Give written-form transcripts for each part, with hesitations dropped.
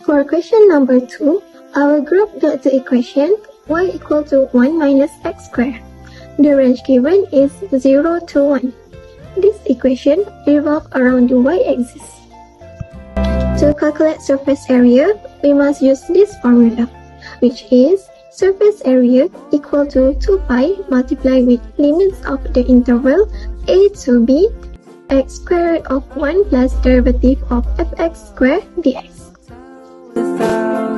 For question number 2, our group got the equation y equal to 1 minus x squared. The range given is 0 to 1. This equation revolves around the y-axis. To calculate surface area, we must use this formula, which is surface area equal to 2 pi multiplied with limits of the interval a to b x squared of 1 plus derivative of fx squared dx.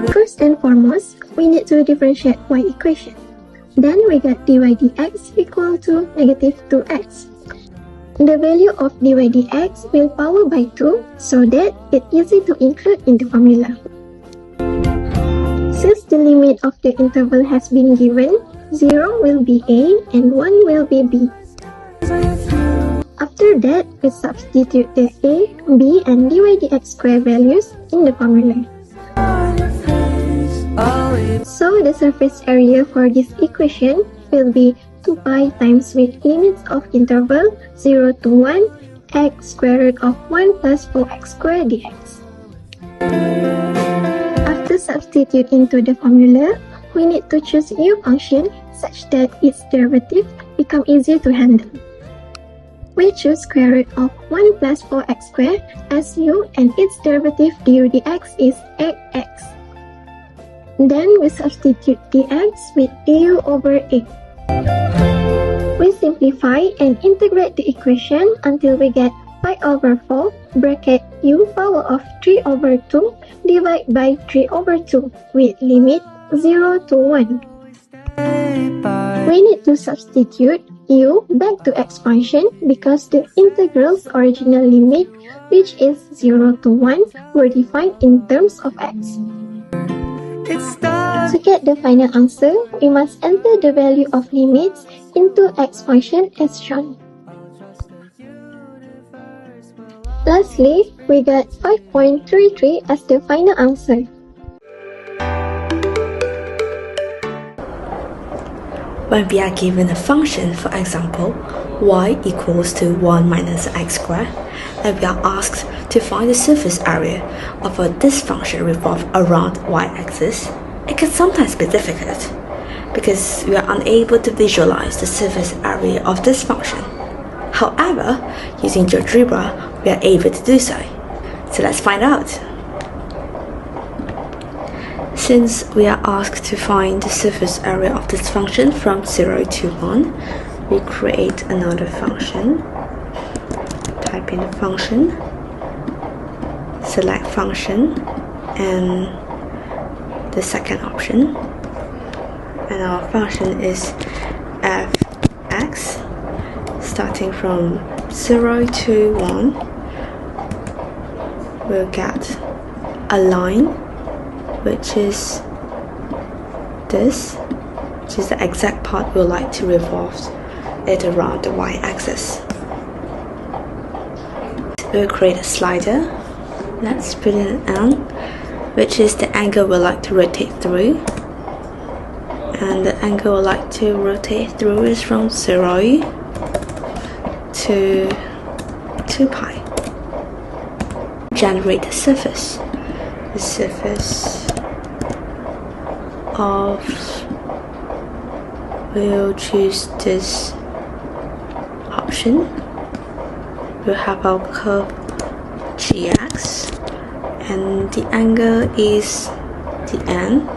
First and foremost, we need to differentiate y equation. Then we get dy dx equal to negative 2x. The value of dy dx will power by 2 so that it's easy to include in the formula. Since the limit of the interval has been given, 0 will be a and 1 will be b. After that, we substitute the a, b and dy dx square values in the formula. So the surface area for this equation will be 2 pi times with limits of interval 0 to 1 x squared root of 1 plus 4x squared dx. After substitute into the formula, we need to choose u function such that its derivative become easier to handle. We choose square root of 1 plus 4x squared as u and its derivative du dx is 8x. Then we substitute dx with du over 8. We simplify and integrate the equation until we get pi over 4 bracket u power of 3 over 2 divided by 3 over 2 with limit 0 to 1. We need to substitute u back to x function because the integral's original limit, which is 0 to 1, were defined in terms of x. To get the final answer, we must enter the value of limits into x function as shown. Lastly, we got 5.33 as the final answer. When we are given a function, for example, y equals to 1 minus x squared, and we are asked to find the surface area of this function revolved around y-axis, it can sometimes be difficult because we are unable to visualize the surface area of this function. However, using GeoGebra, we are able to do so. So let's find out. Since we are asked to find the surface area of this function from 0 to 1, we create another function. Type in the function, select function, and the second option. And our function is fx, starting from 0 to 1. We'll get a line, which is this, which is the exact part we'd like to revolve it around the y-axis. We'll create a slider. Let's put in an n, which is the angle we'd like to rotate through. And the angle we'd like to rotate through is from 0 to 2 pi. Generate the surface. The surface of, we'll choose this option. We'll have our curve gx, and the angle is the n,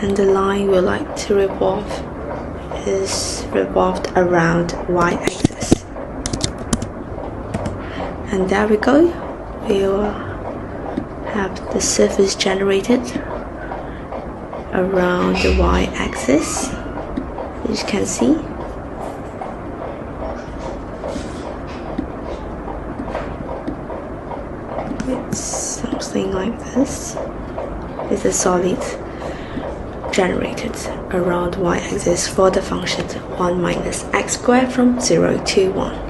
and the line we like to revolve is revolved around y-axis. And there we go. We'll have the surface generated around the y-axis, as you can see. It's something like this. It's a solid generated around y-axis for the function 1 minus x squared from 0 to 1.